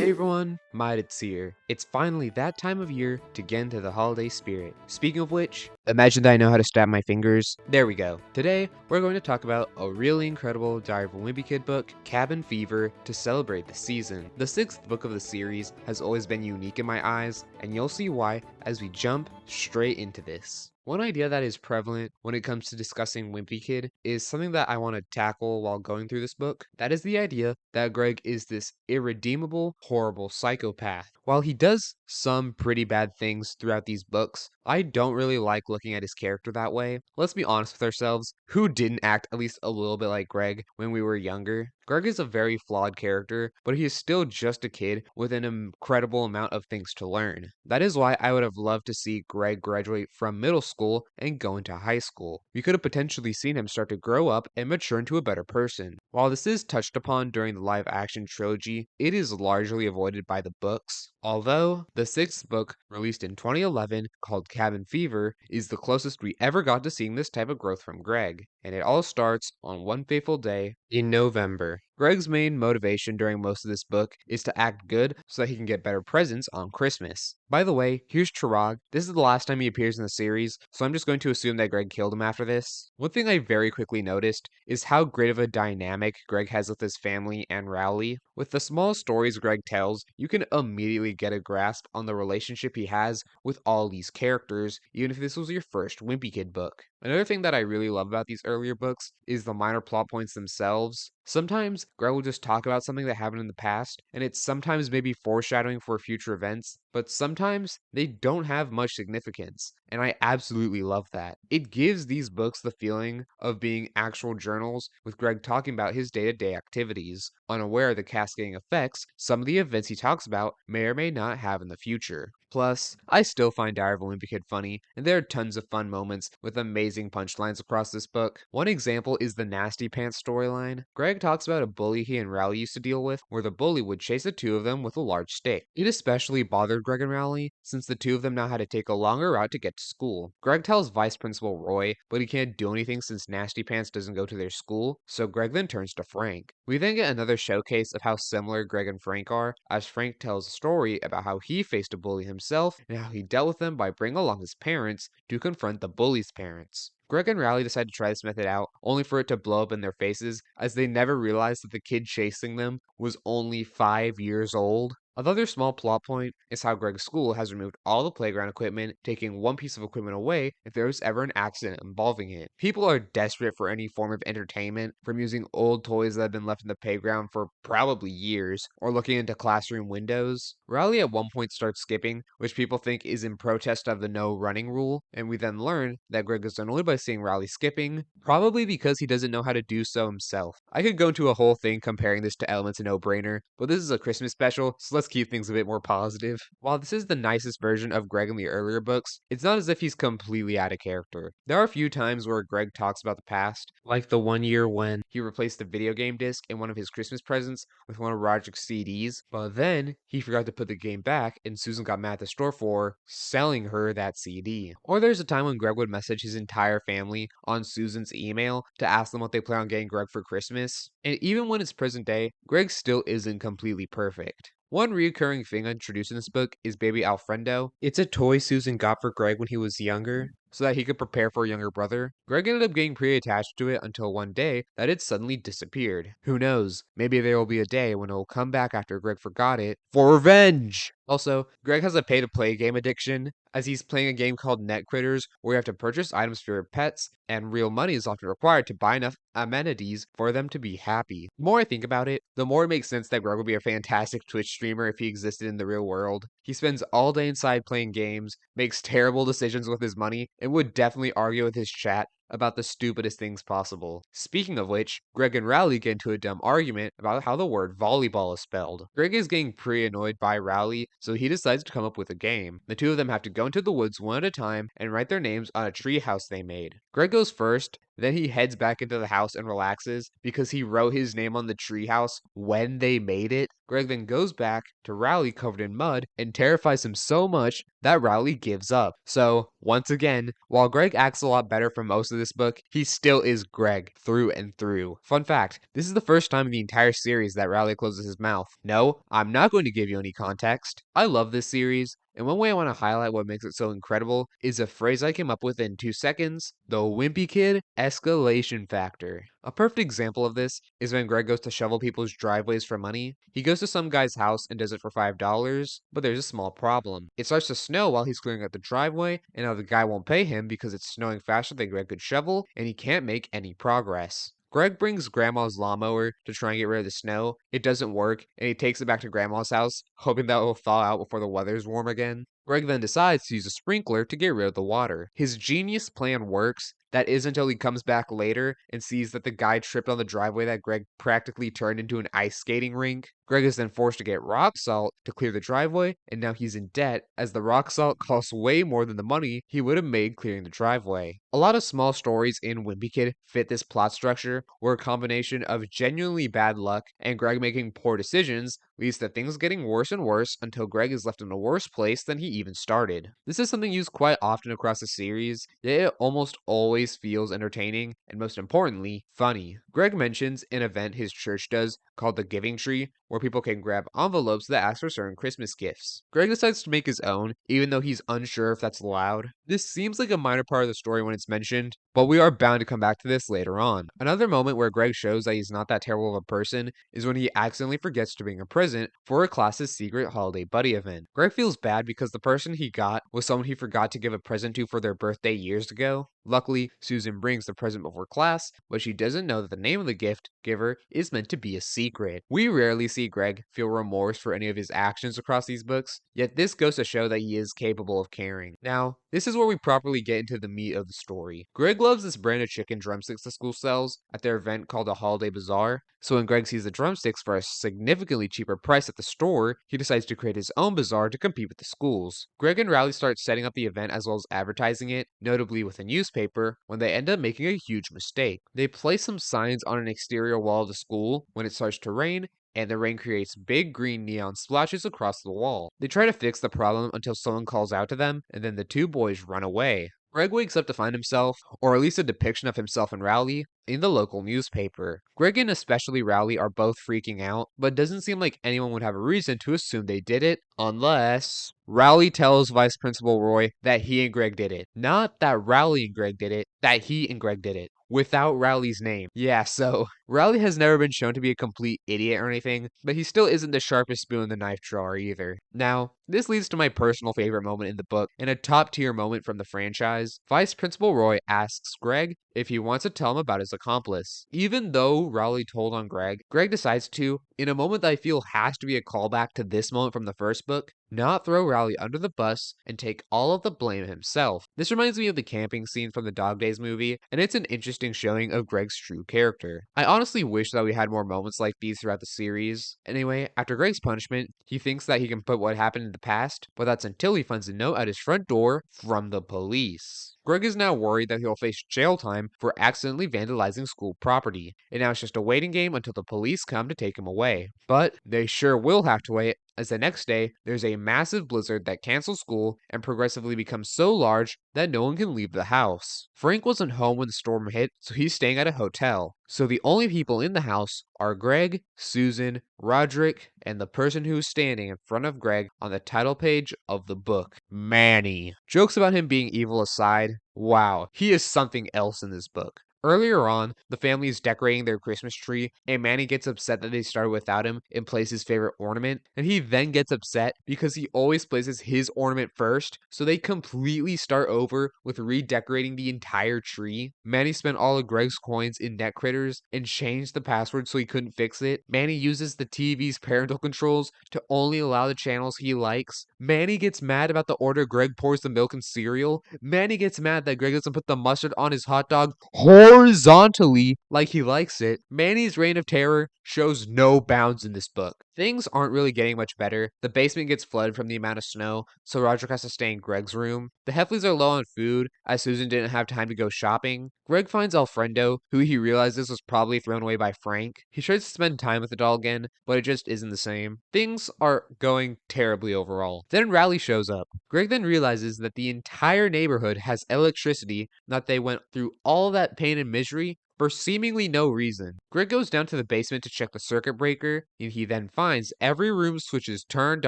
Hey everyone, Midits here. It's finally that time of year to get into the holiday spirit. Speaking of which, imagine that I know how to snap my fingers. There we go. Today, we're going to talk about a really incredible Diary of a Wimpy Kid book, Cabin Fever, to celebrate the season. The sixth book of the series has always been unique in my eyes, and you'll see why as we jump straight into this. One idea that is prevalent when it comes to discussing Wimpy Kid is something that I want to tackle while going through this book. That is the idea that Greg is this irredeemable, horrible psychopath. While he does some pretty bad things throughout these books, I don't really like looking at his character that way. Let's be honest with ourselves, who didn't act at least a little bit like Greg when we were younger? Greg is a very flawed character, but he is still just a kid with an incredible amount of things to learn. That is why I would have loved to see Greg graduate from middle school and go into high school. We could have potentially seen him start to grow up and mature into a better person. While this is touched upon during the live action trilogy, it is largely avoided by the books. Although the sixth book, released in 2011, called Cabin Fever, is the closest we ever got to seeing this type of growth from Greg, and it all starts on one fateful day in November. Greg's main motivation during most of this book is to act good so that he can get better presents on Christmas. By the way, here's Chirag. This is the last time he appears in the series, so I'm just going to assume that Greg killed him after this. One thing I very quickly noticed is how great of a dynamic Greg has with his family and Rowley. With the small stories Greg tells, you can immediately get a grasp on the relationship he has with all these characters, even if this was your first Wimpy Kid book. Another thing that I really love about these earlier books is the minor plot points themselves. Sometimes Greg will just talk about something that happened in the past, and it's sometimes maybe foreshadowing for future events, but sometimes they don't have much significance, and I absolutely love that. It gives these books the feeling of being actual journals with Greg talking about his day-to-day activities, unaware of the cascading effects some of the events he talks about may or may not have in the future. Plus, I still find Diary of a Wimpy Kid funny, and there are tons of fun moments with amazing punchlines across this book. One example is the Nasty Pants storyline. Greg talks about a bully he and Rowley used to deal with, where the bully would chase the two of them with a large stick. It especially bothered Greg and Rowley, since the two of them now had to take a longer route to get to school. Greg tells Vice Principal Roy, but he can't do anything since Nasty Pants doesn't go to their school, so Greg then turns to Frank. We then get another showcase of how similar Greg and Frank are, as Frank tells a story about how he faced a bully himself and how he dealt with them by bringing along his parents to confront the bully's parents. Greg and Rowley decide to try this method out, only for it to blow up in their faces, as they never realized that the kid chasing them was only 5 years old. Another small plot point is how Greg's school has removed all the playground equipment, taking one piece of equipment away if there was ever an accident involving it. People are desperate for any form of entertainment, from using old toys that have been left in the playground for probably years, or looking into classroom windows. Riley at one point starts skipping, which people think is in protest of the no running rule, and we then learn that Greg is annoyed by seeing Riley skipping, probably because he doesn't know how to do so himself. I could go into a whole thing comparing this to Elements of No Brainer, but this is a Christmas special, so let's keep things a bit more positive. While this is the nicest version of Greg in the earlier books, it's not as if he's completely out of character. There are a few times where Greg talks about the past, like the one year when he replaced the video game disc in one of his Christmas presents with one of Roger's CDs, but then he forgot to put the game back and Susan got mad at the store for selling her that CD. Or there's a time when Greg would message his entire family on Susan's email to ask them what they plan on getting Greg for Christmas. And even when it's present day, Greg still isn't completely perfect. One recurring thing introduced in this book is Baby Alfredo. It's a toy Susan got for Greg when he was younger, so that he could prepare for a younger brother. Greg ended up getting pretty attached to it until one day that it suddenly disappeared. Who knows, maybe there will be a day when it will come back after Greg forgot it for revenge! Also, Greg has a pay-to-play game addiction, as he's playing a game called Net Critters, where you have to purchase items for your pets, and real money is often required to buy enough amenities for them to be happy. The more I think about it, the more it makes sense that Greg would be a fantastic Twitch streamer if he existed in the real world. He spends all day inside playing games, makes terrible decisions with his money, and would definitely argue with his chat about the stupidest things possible. Speaking of which, Greg and Rowley get into a dumb argument about how the word volleyball is spelled. Greg is getting pretty annoyed by Rowley, so he decides to come up with a game. The two of them have to go into the woods one at a time and write their names on a tree house they made. Greg goes first, Then he heads back into the house and relaxes because he wrote his name on the treehouse when they made it. Greg then goes back to Rowley covered in mud and terrifies him so much that Rowley gives up. So, once again, while Greg acts a lot better for most of this book, he still is Greg through and through. Fun fact, this is the first time in the entire series that Rowley closes his mouth. No, I'm not going to give you any context. I love this series, and one way I want to highlight what makes it so incredible is a phrase I came up with in 2 seconds: the Wimpy Kid escalation factor. A perfect example of this is when Greg goes to shovel people's driveways for money. He goes to some guy's house and does it for $5, but there's a small problem. It starts to snow while he's clearing out the driveway, and now the guy won't pay him because it's snowing faster than Greg could shovel, and he can't make any progress. Greg brings Grandma's lawnmower to try and get rid of the snow. It doesn't work, and he takes it back to Grandma's house, hoping that it will thaw out before the weather's warm again. Greg then decides to use a sprinkler to get rid of the water. His genius plan works. That is until he comes back later and sees that the guy tripped on the driveway that Greg practically turned into an ice skating rink. Greg is then forced to get rock salt to clear the driveway, and now he's in debt as the rock salt costs way more than the money he would have made clearing the driveway. A lot of small stories in Wimpy Kid fit this plot structure, where a combination of genuinely bad luck and Greg making poor decisions leads to things getting worse and worse until Greg is left in a worse place than he even started. This is something used quite often across the series, yet it almost always feels entertaining and, most importantly, funny. Greg mentions an event his church does called the Giving Tree, where people can grab envelopes that ask for certain Christmas gifts. Greg decides to make his own, even though he's unsure if that's allowed. This seems like a minor part of the story when it's mentioned, but we are bound to come back to this later on. Another moment where Greg shows that he's not that terrible of a person is when he accidentally forgets to bring a present for a class's secret holiday buddy event. Greg feels bad because the person he got was someone he forgot to give a present to for their birthday years ago. Luckily, Susan brings the present before class, but she doesn't know that the name of the gift giver is meant to be a secret. We rarely see Greg feel remorse for any of his actions across these books, yet this goes to show that he is capable of caring. Now, this is where we properly get into the meat of the story. Greg loves this brand of chicken drumsticks the school sells at their event called a Holiday Bazaar, so when Greg sees the drumsticks for a significantly cheaper price at the store, he decides to create his own bazaar to compete with the schools. Greg and Rowley start setting up the event as well as advertising it, notably with a newspaper, when they end up making a huge mistake. They place some signs on an exterior wall of the school when it starts to rain, and the rain creates big green neon splashes across the wall. They try to fix the problem until someone calls out to them, and then the two boys run away. Greg wakes up to find himself, or at least a depiction of himself and Rowley, in the local newspaper. Greg and especially Rowley are both freaking out, but it doesn't seem like anyone would have a reason to assume they did it, unless Rowley tells Vice Principal Roy that he and Greg did it. Not that Rowley and Greg did it, that he and Greg did it. Without Rowley's name. Yeah, so Rowley has never been shown to be a complete idiot or anything, but he still isn't the sharpest spoon in the knife drawer either. Now, this leads to my personal favorite moment in the book, and a top tier moment from the franchise. Vice Principal Roy asks Greg if he wants to tell him about his accomplice. Even though Rowley told on Greg, Greg decides to, in a moment that I feel has to be a callback to this moment from the first book, not throw Rowley under the bus and take all of the blame himself. This reminds me of the camping scene from the Dog Days movie, and it's an interesting showing of Greg's true character. I honestly wish that we had more moments like these throughout the series. Anyway, after Greg's punishment, he thinks that he can put what happened in the past, but that's until he finds a note at his front door from the police. Greg is now worried that he'll face jail time for accidentally vandalizing school property, and now it's just a waiting game until the police come to take him away. But they sure will have to wait, as the next day, there's a massive blizzard that cancels school and progressively becomes so large that no one can leave the house. Frank wasn't home when the storm hit, so he's staying at a hotel. So the only people in the house are Greg, Susan, Roderick, and the person who's standing in front of Greg on the title page of the book, Manny. Jokes about him being evil aside, wow, he is something else in this book. Earlier on, the family is decorating their Christmas tree, and Manny gets upset that they started without him and plays his favorite ornament, and he then gets upset because he always places his ornament first, so they completely start over with redecorating the entire tree. Manny spent all of Greg's coins in Net Critters and changed the password so he couldn't fix it. Manny uses the TV's parental controls to only allow the channels he likes. Manny gets mad about the order Greg pours the milk and cereal. Manny gets mad that Greg doesn't put the mustard on his hot dog horizontally like he likes it. Manny's reign of terror shows no bounds in this book. Things aren't really getting much better. The basement gets flooded from the amount of snow, so Roger has to stay in Greg's room. The Heffleys are low on food, as Susan didn't have time to go shopping. Greg finds Alfredo, who he realizes was probably thrown away by Frank. He tries to spend time with the doll again, but it just isn't the same. Things are going terribly overall. Then Rally shows up. Greg then realizes that the entire neighborhood has electricity, and that they went through all that pain and misery for seemingly no reason. Greg goes down to the basement to check the circuit breaker, and he then finds every room switch is turned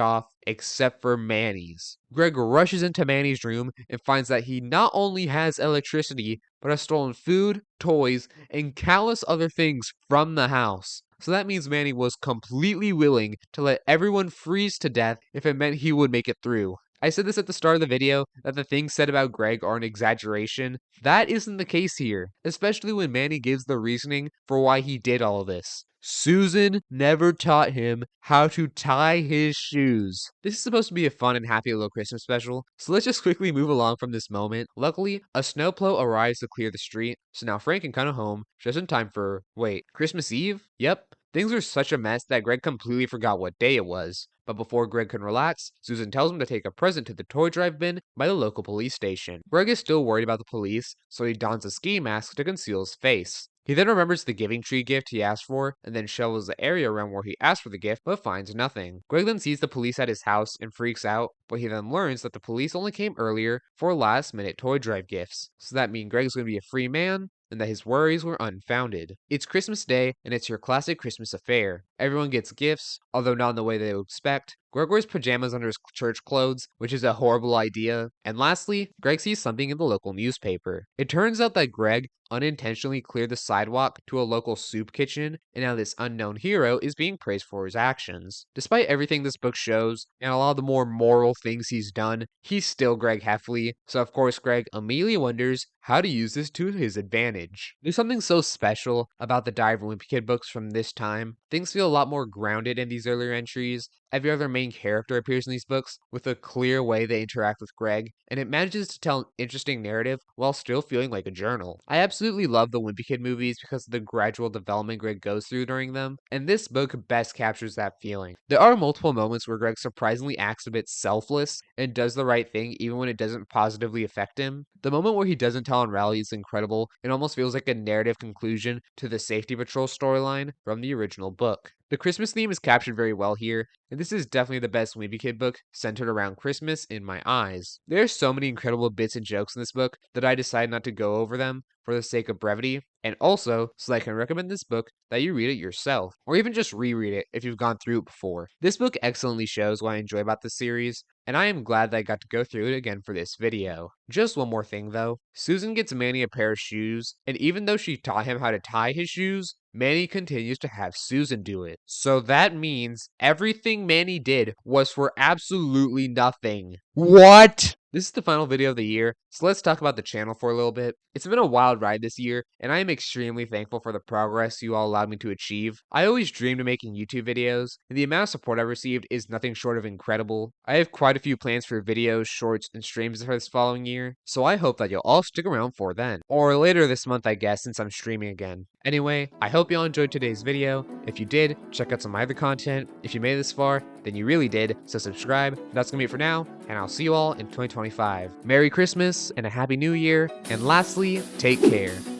off except for Manny's. Greg rushes into Manny's room and finds that he not only has electricity, but has stolen food, toys, and countless other things from the house. So that means Manny was completely willing to let everyone freeze to death if it meant he would make it through. I said this at the start of the video, that the things said about Greg are an exaggeration. That isn't the case here, especially when Manny gives the reasoning for why he did all of this. Susan never taught him how to tie his shoes. This is supposed to be a fun and happy little Christmas special, so let's just quickly move along from this moment. Luckily, a snowplow arrives to clear the street, so now Frank can come home just in time for, wait, Christmas Eve? Yep. Things were such a mess that Greg completely forgot what day it was. But before Greg can relax, Susan tells him to take a present to the toy drive bin by the local police station. Greg is still worried about the police, so he dons a ski mask to conceal his face. He then remembers the giving tree gift he asked for, and then shovels the area around where he asked for the gift, but finds nothing. Greg then sees the police at his house and freaks out, but he then learns that the police only came earlier for last-minute toy drive gifts. So that means Greg's going to be a free man, and that his worries were unfounded. It's Christmas Day, and it's your classic Christmas affair. Everyone gets gifts, although not in the way they would expect. Greg wears pajamas under his church clothes, which is a horrible idea. And lastly, Greg sees something in the local newspaper. It turns out that Greg unintentionally cleared the sidewalk to a local soup kitchen, and now this unknown hero is being praised for his actions. Despite everything this book shows, and a lot of the more moral things he's done, he's still Greg Heffley, so of course Greg immediately wonders how to use this to his advantage. There's something so special about the Diary of a Wimpy Kid books from this time. Things feel a lot more grounded in these earlier entries. Every other main character appears in these books with a clear way they interact with Greg, and it manages to tell an interesting narrative while still feeling like a journal. I absolutely love the Wimpy Kid movies because of the gradual development Greg goes through during them, and this book best captures that feeling. There are multiple moments where Greg surprisingly acts a bit selfless and does the right thing even when it doesn't positively affect him. The moment where he doesn't tell on Rally is incredible. It almost feels like a narrative conclusion to the Safety Patrol storyline from the original book. The Christmas theme is captured very well here, and this is definitely the best Wimpy Kid book centered around Christmas in my eyes. There are so many incredible bits and jokes in this book that I decided not to go over them for the sake of brevity, and also so that I can recommend this book that you read it yourself, or even just reread it if you've gone through it before. This book excellently shows what I enjoy about this series, and I am glad that I got to go through it again for this video. Just one more thing though, Susan gets Manny a pair of shoes, and even though she taught him how to tie his shoes, Manny continues to have Susan do it. So that means everything Manny did was for absolutely nothing. What? This is the final video of the year, so let's talk about the channel for a little bit. It's been a wild ride this year, and I am extremely thankful for the progress you all allowed me to achieve. I always dreamed of making YouTube videos, and the amount of support I've received is nothing short of incredible. I have quite a few plans for videos, shorts, and streams for this following year, so I hope that you'll all stick around for then. Or later this month, I guess, since I'm streaming again. Anyway, I hope you all enjoyed today's video. If you did, check out some of my other content. If you made it this far, then you really did, so subscribe. That's gonna be it for now, and I'll see you all in 2025. Merry Christmas and a Happy New Year, and lastly, take care.